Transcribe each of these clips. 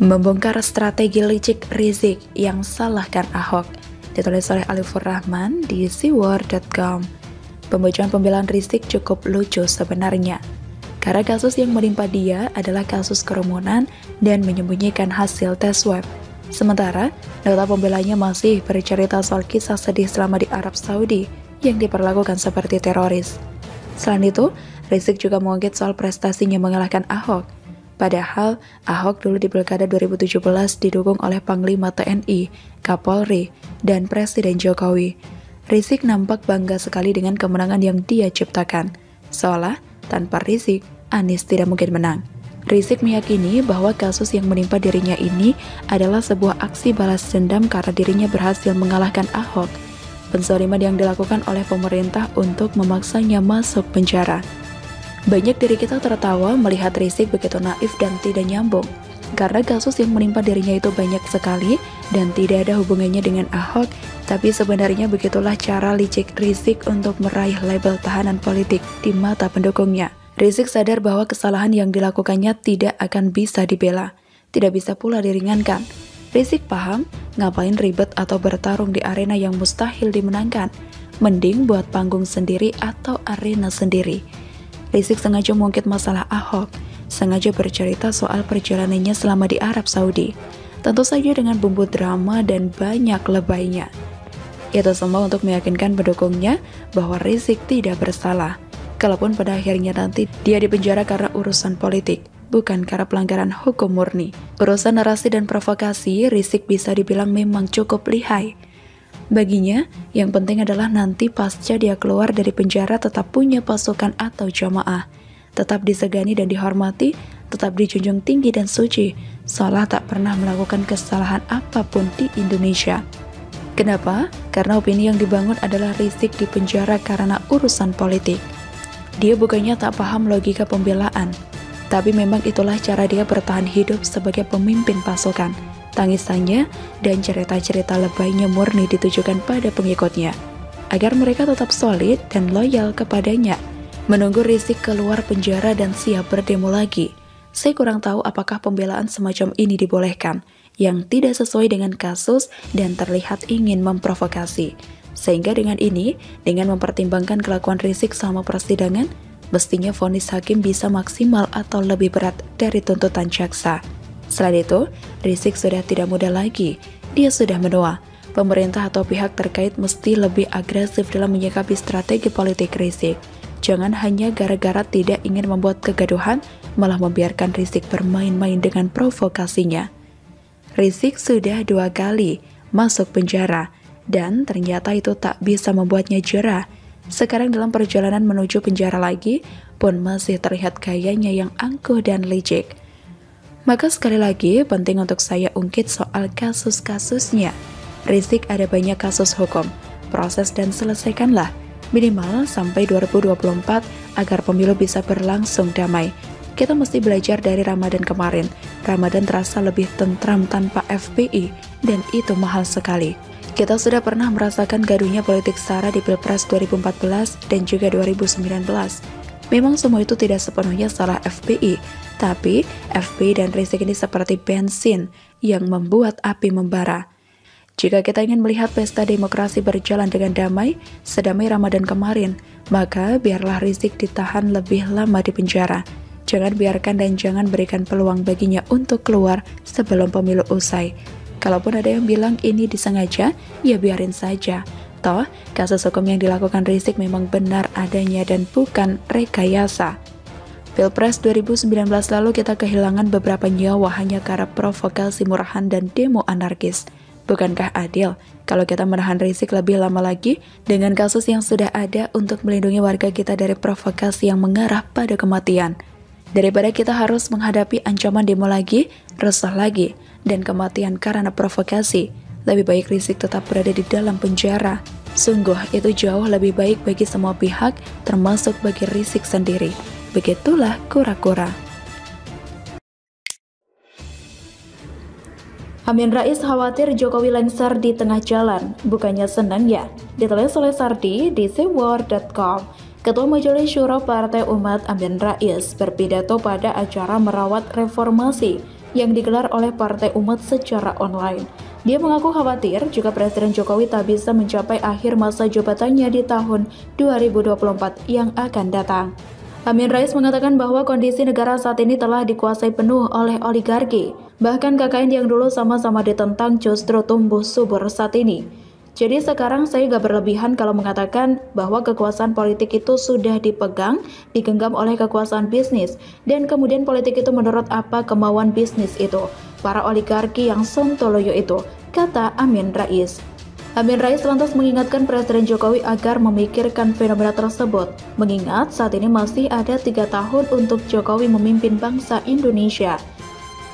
Membongkar strategi licik Rizik yang salahkan Ahok. Ditulis oleh Alifur Rahman di siwar.com. Pembacaan pembelaan Rizik cukup lucu sebenarnya, karena kasus yang menimpa dia adalah kasus kerumunan dan menyembunyikan hasil tes swab. Sementara, nota pembelanya masih bercerita soal kisah sedih selama di Arab Saudi yang diperlakukan seperti teroris. Selain itu, Rizik juga mengungkit soal prestasinya mengalahkan Ahok. Padahal, Ahok dulu di Pilkada 2017 didukung oleh Panglima TNI, Kapolri, dan Presiden Jokowi. Rizik nampak bangga sekali dengan kemenangan yang dia ciptakan. Seolah, tanpa Rizik, Anies tidak mungkin menang. Rizik meyakini bahwa kasus yang menimpa dirinya ini adalah sebuah aksi balas dendam karena dirinya berhasil mengalahkan Ahok. Penzaliman yang dilakukan oleh pemerintah untuk memaksanya masuk penjara. Banyak dari kita tertawa melihat Rizik begitu naif dan tidak nyambung, karena kasus yang menimpa dirinya itu banyak sekali dan tidak ada hubungannya dengan Ahok, tapi sebenarnya begitulah cara licik Rizik untuk meraih label tahanan politik di mata pendukungnya. Rizik sadar bahwa kesalahan yang dilakukannya tidak akan bisa dibela, tidak bisa pula diringankan. Rizik paham ngapain ribet atau bertarung di arena yang mustahil dimenangkan, mending buat panggung sendiri atau arena sendiri. Rizik sengaja mengungkit masalah Ahok, sengaja bercerita soal perjalanannya selama di Arab Saudi, tentu saja dengan bumbu drama dan banyak lebaynya. Itu semua untuk meyakinkan pendukungnya bahwa Rizik tidak bersalah, kalaupun pada akhirnya nanti dia dipenjara karena urusan politik, bukan karena pelanggaran hukum murni. Urusan narasi dan provokasi, Rizik bisa dibilang memang cukup lihai. Baginya, yang penting adalah nanti pasca dia keluar dari penjara tetap punya pasukan atau jamaah, tetap disegani dan dihormati, tetap dijunjung tinggi dan suci, seolah tak pernah melakukan kesalahan apapun di Indonesia. Kenapa? Karena opini yang dibangun adalah Rizik di penjara karena urusan politik. Dia bukannya tak paham logika pembelaan, tapi memang itulah cara dia bertahan hidup sebagai pemimpin pasukan. Tangisannya dan cerita-cerita lebaynya murni ditujukan pada pengikutnya, agar mereka tetap solid dan loyal kepadanya. Menunggu Rizik keluar penjara dan siap berdemo lagi. Saya kurang tahu apakah pembelaan semacam ini dibolehkan, yang tidak sesuai dengan kasus dan terlihat ingin memprovokasi. Sehingga dengan ini, dengan mempertimbangkan kelakuan Rizik selama persidangan, mestinya vonis hakim bisa maksimal atau lebih berat dari tuntutan jaksa. Selain itu, Rizik sudah tidak muda lagi, dia sudah menua. Pemerintah atau pihak terkait mesti lebih agresif dalam menyikapi strategi politik Rizik. Jangan hanya gara-gara tidak ingin membuat kegaduhan, malah membiarkan Rizik bermain-main dengan provokasinya. Rizik sudah 2 kali masuk penjara, dan ternyata itu tak bisa membuatnya jera. Sekarang dalam perjalanan menuju penjara lagi, pun masih terlihat gayanya yang angkuh dan licik. Maka sekali lagi penting untuk saya ungkit soal kasus-kasusnya. Rizik ada banyak kasus hukum, proses dan selesaikanlah, minimal sampai 2024 agar pemilu bisa berlangsung damai. Kita mesti belajar dari Ramadan kemarin. Ramadan terasa lebih tentram tanpa FPI, dan itu mahal sekali. Kita sudah pernah merasakan gaduhnya politik SARA di Pilpres 2014 dan juga 2019. Memang semua itu tidak sepenuhnya salah FPI, tapi FPI dan Rizik ini seperti bensin yang membuat api membara. Jika kita ingin melihat pesta demokrasi berjalan dengan damai, sedamai Ramadan kemarin, maka biarlah Rizik ditahan lebih lama di penjara. Jangan biarkan dan jangan berikan peluang baginya untuk keluar sebelum pemilu usai. Kalaupun ada yang bilang ini disengaja, ya biarin saja. Toh, kasus hukum yang dilakukan Rizik memang benar adanya dan bukan rekayasa. Pilpres 2019 lalu kita kehilangan beberapa nyawa hanya karena provokasi murahan dan demo anarkis. Bukankah adil kalau kita menahan Rizik lebih lama lagi dengan kasus yang sudah ada untuk melindungi warga kita dari provokasi yang mengarah pada kematian? Daripada kita harus menghadapi ancaman demo lagi, resah lagi, dan kematian karena provokasi, lebih baik Rizik tetap berada di dalam penjara. Sungguh itu jauh lebih baik bagi semua pihak, termasuk bagi Rizik sendiri. Begitulah kura-kura. Amin Rais khawatir Jokowi lengser di tengah jalan, bukannya senang ya? Ditulis oleh Sardi di siwar.com. Ketua Majelis Syuro Partai Umat Amin Rais berpidato pada acara merawat reformasi yang digelar oleh Partai Umat secara online. Dia mengaku khawatir jika Presiden Jokowi tak bisa mencapai akhir masa jabatannya di tahun 2024 yang akan datang. Amin Rais mengatakan bahwa kondisi negara saat ini telah dikuasai penuh oleh oligarki. Bahkan KKN yang dulu sama-sama ditentang justru tumbuh subur saat ini. Jadi sekarang saya gak berlebihan kalau mengatakan bahwa kekuasaan politik itu sudah dipegang, digenggam oleh kekuasaan bisnis, dan kemudian politik itu menurut apa kemauan bisnis itu, para oligarki yang sontoloyo itu, kata Amin Rais. Amin Rais lantas mengingatkan Presiden Jokowi agar memikirkan fenomena tersebut, mengingat saat ini masih ada 3 tahun untuk Jokowi memimpin bangsa Indonesia.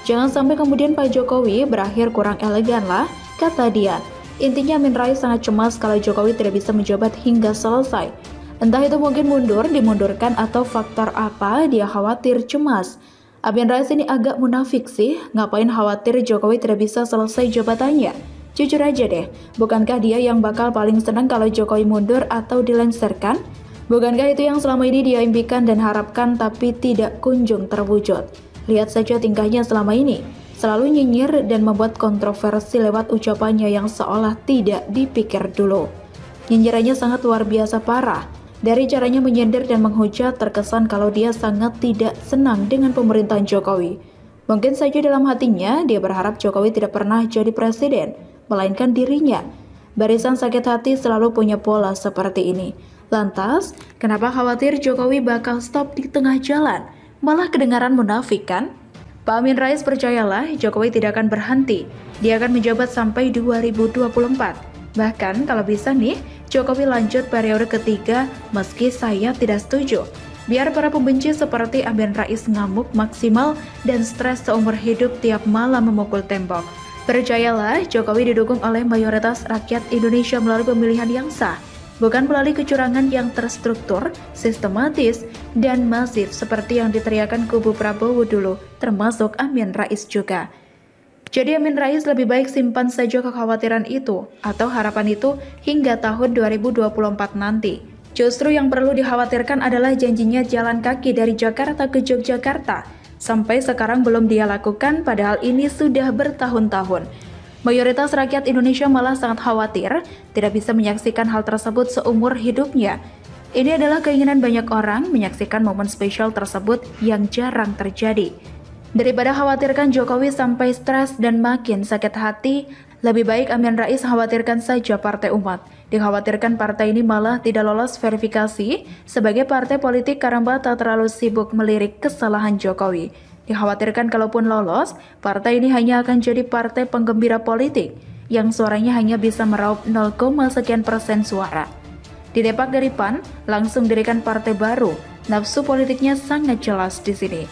Jangan sampai kemudian Pak Jokowi berakhir kurang elegan lah, kata dia. Intinya Amin Rais sangat cemas kalau Jokowi tidak bisa menjabat hingga selesai. Entah itu mungkin mundur, dimundurkan, atau faktor apa dia khawatir cemas. Amin Rais ini agak munafik sih, ngapain khawatir Jokowi tidak bisa selesai jabatannya? Jujur aja deh, bukankah dia yang bakal paling senang kalau Jokowi mundur atau dilengsarkan? Bukankah itu yang selama ini dia impikan dan harapkan tapi tidak kunjung terwujud? Lihat saja tingkahnya selama ini. Selalu nyinyir dan membuat kontroversi lewat ucapannya yang seolah tidak dipikir dulu. Nyinyirannya sangat luar biasa parah. Dari caranya menyindir dan menghujat terkesan kalau dia sangat tidak senang dengan pemerintahan Jokowi. Mungkin saja dalam hatinya dia berharap Jokowi tidak pernah jadi presiden, melainkan dirinya. Barisan sakit hati selalu punya pola seperti ini. Lantas, kenapa khawatir Jokowi bakal stop di tengah jalan? Malah kedengaran munafik kan? Pak Amin Rais percayalah, Jokowi tidak akan berhenti. Dia akan menjabat sampai 2024. Bahkan kalau bisa nih, Jokowi lanjut periode ketiga meski saya tidak setuju. Biar para pembenci seperti Amin Rais ngamuk maksimal dan stres seumur hidup tiap malam memukul tembok. Percayalah, Jokowi didukung oleh mayoritas rakyat Indonesia melalui pemilihan yang sah. Bukan melalui kecurangan yang terstruktur, sistematis, dan masif seperti yang diteriakan kubu Prabowo dulu, termasuk Amin Rais juga. Jadi Amin Rais lebih baik simpan saja kekhawatiran itu atau harapan itu hingga tahun 2024 nanti. Justru yang perlu dikhawatirkan adalah janjinya jalan kaki dari Jakarta ke Yogyakarta. Sampai sekarang belum dia lakukan, padahal ini sudah bertahun-tahun. Mayoritas rakyat Indonesia malah sangat khawatir tidak bisa menyaksikan hal tersebut seumur hidupnya. Ini adalah keinginan banyak orang menyaksikan momen spesial tersebut yang jarang terjadi. Daripada khawatirkan Jokowi sampai stres dan makin sakit hati, lebih baik Amin Rais khawatirkan saja Partai Umat. Dikhawatirkan partai ini malah tidak lolos verifikasi sebagai partai politik karena tak terlalu sibuk melirik kesalahan Jokowi. Dikhawatirkan kalaupun lolos, partai ini hanya akan jadi partai penggembira politik yang suaranya hanya bisa meraup 0, sekian persen suara. Didepak dari PAN, langsung dirikan partai baru. Nafsu politiknya sangat jelas di sini.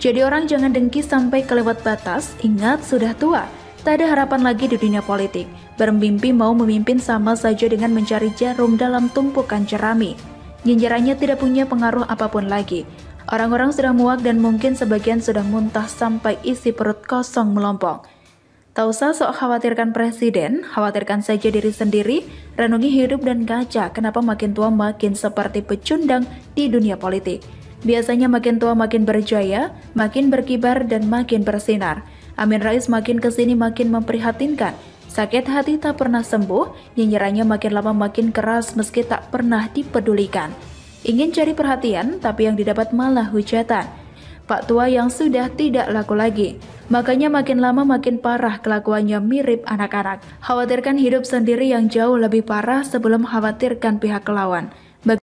Jadi orang jangan dengki sampai kelewat batas, ingat sudah tua. Tak ada harapan lagi di dunia politik. Bermimpi mau memimpin sama saja dengan mencari jarum dalam tumpukan jerami. Nyinyirannya tidak punya pengaruh apapun lagi. Orang-orang sudah muak dan mungkin sebagian sudah muntah sampai isi perut kosong melompong. Tak usah sok khawatirkan presiden, khawatirkan saja diri sendiri, renungi hidup dan kaca kenapa makin tua makin seperti pecundang di dunia politik. Biasanya makin tua makin berjaya, makin berkibar dan makin bersinar. Amin Rais makin kesini makin memprihatinkan. Sakit hati tak pernah sembuh, nyinyirannya makin lama makin keras meski tak pernah dipedulikan. Ingin cari perhatian, tapi yang didapat malah hujatan. Pak tua yang sudah tidak laku lagi. Makanya makin lama makin parah kelakuannya mirip anak-anak. Khawatirkan hidup sendiri yang jauh lebih parah sebelum khawatirkan pihak lawan.